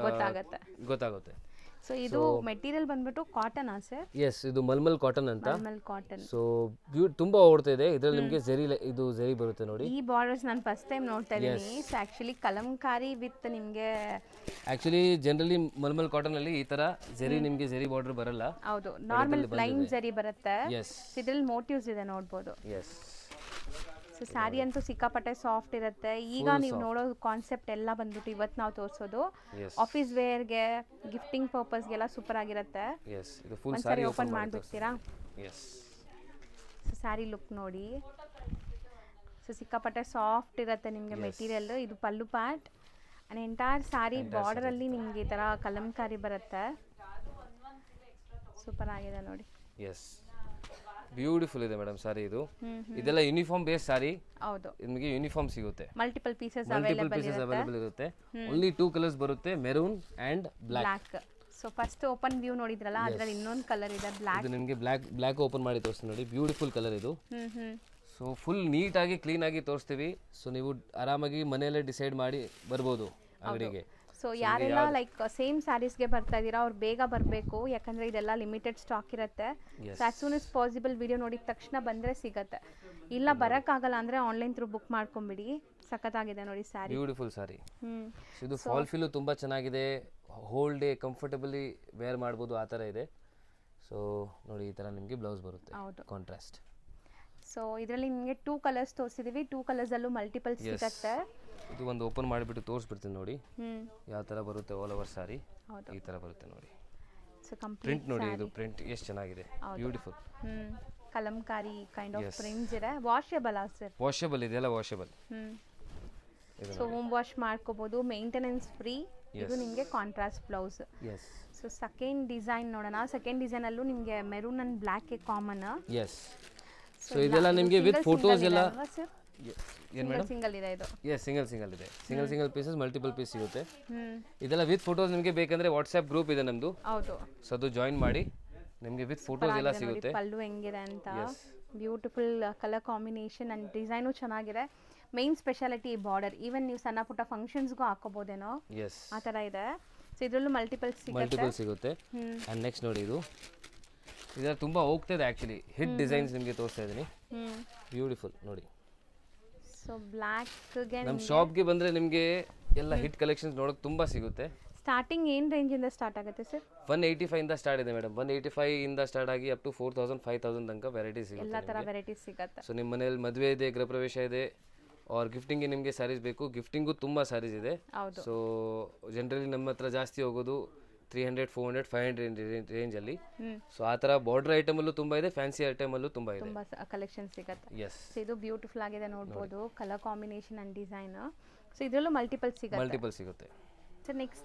ಗೊತ್ತಾಗುತ್ತೆ. ಸೊ ಇದು ಮೆಟೀರಿಯಲ್ ಬಂದ್ಬಿಟ್ಟು ಕಾಟನ್ ಸರ್? ಎಸ್, ಇದು ಮಲ್ಮಲ್ ಕಾಟನ್ ಅಂತ. ಮಲ್ಮಲ್ ಕಾಟನ್. ಸೊ ತುಂಬಾ ಓಡ್ತಾ ಇದೆ. ಇದರಲ್ಲಿ ನಿಮಗೆ ಇದು ಜರಿ ಬರುತ್ತೆ ನೋಡಿ. ಈ ಬಾರ್ಡರ್ಸ್ ನಾನು ಫಸ್ಟ್ ಟೈಮ್ ನೋಡ್ತಾ ಇದ್ದೀನಿ. ಸೊ ಆಕ್ಚುಲಿ ಕಲಂಕಾರಿ ವಿತ್ ನಿಮಗೆ ಆಕ್ಚುಲಿ ಜನರಲಿ ಮಲ್ಮಲ್ ಕಾಟನ್ ಅಲ್ಲಿ ಈ ತರ ಜರಿ ನಿಮಗೆ ಜರಿ ಬಾರ್ಡರ್ ಬರಲ್ಲ. ಹೌದು, ನಾರ್ಮಲ್ ಪ್ಲೈನ್ ಜರಿ ಬರುತ್ತೆ. ಎಸ್, ಇದರಲ್ಲಿ ಮೋಟಿವ್ಸ್ ಇದೆ ನೋಡಬಹುದು. ಎಸ್. ಸೊ ಸ್ಯಾರಿ ಅಂತೂ ಸಿಕ್ಕಾಪಟ್ಟೆ ಸಾಫ್ಟ್ ಇರುತ್ತೆ. ಈಗ ನೀವು ನೋಡೋ ಕಾನ್ಸೆಪ್ಟ್ ಎಲ್ಲ ಬಂದ್ಬಿಟ್ಟು ಇವತ್ತು ನಾವು ತೋರಿಸೋದು ಆಫೀಸ್ ವೇರ್ಗೆ, ಗಿಫ್ಟಿಂಗ್ ಪರ್ಪಸ್ಗೆಲ್ಲ ಸೂಪರ್ ಆಗಿರುತ್ತೆ. ಒಂದ್ಸರಿ ಓಪನ್ ಮಾಡಿಬಿಡ್ತೀರಾ? ಸೊ ಸ್ಯಾರಿ ಲುಕ್ ನೋಡಿ. ಸೊ ಸಿಕ್ಕಾಪಟ್ಟೆ ಸಾಫ್ಟ್ ಇರುತ್ತೆ ನಿಮಗೆ ಮೆಟೀರಿಯಲ್. ಇದು ಪಲ್ಲು ಪ್ಯಾಟ್ ಅಂಡ್ ಎಂಟೈರ್ ಸ್ಯಾರಿ ಬಾರ್ಡರ್ ಅಲ್ಲಿ ನಿಮಗೆ ಈ ತರ ಕಲಂಕಾರಿ ಬರುತ್ತೆ. ಸೂಪರ್ ಆಗಿದೆ ನೋಡಿ. ಎಸ್, ಬ್ಯೂಟಿಫುಲ್ ಇದೆ ಮೇಡಮ್ ಸಾರಿ. ಇದೆಲ್ಲ ಯೂನಿಫಾರ್ಮ್ ಬೇಸ್ ಸಾರಿ. ಹೌದು, ನಿಮಗೆ ಯೂನಿಫಾರ್ಮ್ ಸಿಗುತ್ತೆ. ಮಲ್ಟಿಪಲ್ ಪೀಸಸ್ ಅವೈಲೇಬಲ್ ಇರುತ್ತೆ. ಓನ್ಲಿ 2 ಕಲರ್ಸ್ ಬರುತ್ತೆ, maroon and black. So first open view ನೋಡಿದ್ರಲ್ಲ, ಅದರಲ್ಲಿ ಇನ್ನೊಂದು ಕಲರ್ ಇದೆ ಬ್ಲಾಕ್. ಇದು ನಿಮಗೆ ಬ್ಲಾಕ್ ಓಪನ್ ಮಾಡಿ ತೋರಿಸ್ತೀನಿ ನೋಡಿ. ಬ್ಯೂಟಿಫುಲ್ ಕಲರ್ ಇದು. ಸೊ ಫುಲ್ ನೀಟ್ ಆಗಿ ಕ್ಲೀನ್ ಆಗಿ ತೋರಿಸ್ತೀವಿ. ಸೊ ನೀವು ಆರಾಮಾಗಿ ಮನೆಯಲ್ಲೇ ಡಿಸೈಡ್ ಮಾಡಿ ಬರ್ಬೋದು ಅಂಗಡಿಗೆ. ಸೊ ಯಾರೆಲ್ಲ ಲೈಕ್ ಸೇಮ್ ಸ್ಯಾರೀಸ್ಗೆ ಬರ್ತಾ ಇದ್ದೀರಾ ಅವ್ರು ಬೇಗ ಬರಬೇಕು, ಯಾಕಂದರೆ ಇದೆಲ್ಲ ಲಿಮಿಟೆಡ್ ಸ್ಟಾಕ್ ಇರುತ್ತೆ. So as soon as possible video ನೋಡಿದ ತಕ್ಷಣ ಬಂದರೆ ಸಿಗುತ್ತೆ. ಇಲ್ಲ ಬರೋಕ್ಕಾಗಲ್ಲ ಅಂದರೆ ಆನ್ಲೈನ್ ಥ್ರೂ ಬುಕ್ ಮಾಡ್ಕೊಂಬಿಡಿ. ಸಖತ್ತಾಗಿದೆ ನೋಡಿ ಸ್ಯಾರಿ, ಬ್ಯೂಟಿಫುಲ್ ಸ್ಯಾರಿ. ಇದು ಫಾಲ್ ಫಿಲ್ ತುಂಬಾ ಚೆನ್ನಾಗಿದೆ. ಹೋಲ್ ಡೇ ಕಂಫರ್ಟಬಲಿ ವೇರ್ ಮಾಡ್ಬೋದು, ಆ ಥರ ಇದೆ. ಸೊ ನೋಡಿ, ಈ ಥರ ನಿಮಗೆ ಬ್ಲೌಸ್ ಬರುತ್ತೆ ಕಾಂಟ್ರಾಸ್ಟ್. ಸೊ ಇದರಲ್ಲಿ ನಿಮಗೆ 2 ಕಲರ್ಸ್ ತೋರಿಸಿದೀವಿ. 2 ಕಲರ್ಸಲ್ಲೂ ಮಲ್ಟಿಪಲ್ ಸಿಗುತ್ತೆ. ಇದು ಒಂದು ಓಪನ್ ಮಾಡಿಬಿಟ್ಟು ತೋರಿಸ್ಬಿಡ್ತೀನಿ ನೋಡಿ ಯಾವ ಥರ ಬರುತ್ತೆ. ಆಲ್ ಓವರ್ ಸಾರಿ ಈ ಥರ ಬರುತ್ತೆ ನೋಡಿ. ಸೊ ಪ್ರಿಂಟ್ ನೋಡಿ, ಇದು ಪ್ರಿಂಟ್ ಎಷ್ಟು ಚೆನ್ನಾಗಿದೆ, beautiful. Kalamkari kind of prints ಇದೆ. Washable sir? ವಾಷೇಬಲ್ ಇದೆಲ್ಲ ವಾಷೇಬಲ್. ಸೊ ಹೋಮ್ ವಾಶ್ ಮಾಡ್ಕೋಬಹುದು, ಮೇಂಟೆನೆನ್ಸ್ ಫ್ರೀ. ಇದು ನಿಮಗೆ contrast blouse. So second design ನೋಡೋಣ. ಸೆಕೆಂಡ್ ಡಿಸೈನ್ ಅಲ್ಲೂ ನಿಮಗೆ maroon and black common. Yes. So ಇದೆಲ್ಲ ನಿಮಗೆ ವಿತ್ ಫೋಟೋಸ್ ಎಲ್ಲ ಏನು ಮೇಡಮ್? ಸಿಂಗಲ್ ಇದೆ ಇದು. ಎಸ್, ಸಿಂಗಲ್ ಇದೆ. ಸಿಂಗಲ್ ಪೀಸಸ್ ಮಲ್ಟಿಪಲ್ ಪೀಸ್ ಸಿಗುತ್ತೆ. ಇದೆಲ್ಲ ವಿತ್ ಫೋಟೋಸ್ ನಿಮಗೆ ಬೇಕಂದ್ರೆ ವಾಟ್ಸ್ಆಪ್ ಗ್ರೂಪ್ ಇದೆ ನಮ್ದು. ಹೌದು, ಸೊ ಅದು ಜಾಯಿನ್ ಮಾಡಿ, ನಿಮಗೆ ವಿತ್ ಫೋಟೋಸ್ ಎಲ್ಲ ಸಿಗುತ್ತೆ. ಪಲ್ಲು ಹೆಂಗಿದೆ ಅಂತ. Beautiful colour combination and design ಚೆನ್ನಾಗಿದೆ. Main speciality border. ಈವನ್ ನೀವು ಸಣ್ಣ ಪುಟ್ಟ ಫಂಕ್ಷನ್ಸ್ಗೂ ಹಾಕೋಬೋದೇನೋ, ಆ ಥರ ಇದೆ. ಸೊ ಇದರಲ್ಲೂ ಮಲ್ಟಿಪಲ್ ಸಿಗುತ್ತೆ. ಅಂಡ್ ನೆಕ್ಸ್ಟ್ ನೋಡಿ, ಇದೆಲ್ಲ ತುಂಬಾ ಹೋಗ್ತಿದೆ ಆಕ್ಚುಲಿ. ಹಿಟ್ ಡಿಸೈನ್ಸ್ ನಿಮಗೆ ತೋರಿಸ್ತಾ ಇದ್ದೀನಿ. ಬ್ಯೂಟಿಫುಲ್ ನೋಡಿ. ಸೊ ಬ್ಲ್ಯಾಕ್ ನಮ್ಮ ಶಾಪ್ಗೆ ಬಂದ್ರೆ ನಿಮಗೆ ಎಲ್ಲ ಹಿಟ್ ಕಲೆಕ್ಷನ್ಸ್ ನೋಡೋಕೆ ತುಂಬಾ ಸಿಗುತ್ತೆ. ಸ್ಟಾರ್ಟಿಂಗ್ ಏನು ರೇಂಜ್ ಇಂದ ಸ್ಟಾರ್ಟ್ ಆಗುತ್ತೆ ಸರ್? 185 ಇಂದ ಸ್ಟಾರ್ಟ್ ಇದೆ ಮೇಡಮ್. 185 ಇಂದ ಸ್ಟಾರ್ಟ್ ಆಗಿ ಅಪ್ ಟು 4000 5000 ತನಕ ವೆರೈಟೀಸ್ ಸಿಗುತ್ತೆ. ಎಲ್ಲ ತರ ವೆರೈಟೀಸ್ ಸಿಗುತ್ತೆ. ಸೊ ನಿಮ್ಮ ಮನೆಯಲ್ಲಿ ಮದುವೆ ಇದೆ, ಗೃಹ ಪ್ರವೇಶ ಇದೆ, ಆರ್ ಗಿಫ್ಟಿಂಗ್ಗೆ ನಿಮಗೆ ಸ್ಯಾರೀಸ್ ಬೇಕು. ಗಿಫ್ಟಿಂಗು ತುಂಬ ಸ್ಯಾರೀಸ್ ಇದೆ. ಸೊ ಜನರಲಿ ನಮ್ಮ ಹತ್ರ ಜಾಸ್ತಿ ಹೋಗೋದು 300 400 500 ರೇಂಜಲ್ಲಿ. ಸೊ ಆ ಥರ ಬಾರ್ಡರ್ ಐಟಮಲ್ಲೂ ತುಂಬ ಇದೆ, ಫ್ಯಾನ್ಸಿ ಐಟಮಲ್ಲೂ ತುಂಬ ಇದೆ, ತುಂಬ ಕಲೆಕ್ಷನ್ ಸಿಗುತ್ತೆ. ಎಸ್. ಸೊ ಇದು ಬ್ಯೂಟಿಫುಲ್ ಆಗಿದೆ ನೋಡ್ಬೋದು, colour combination and design. So ಇದರಲ್ಲೂ ಮಲ್ಟಿಪಲ್ ಸಿಗುತ್ತೆ. So next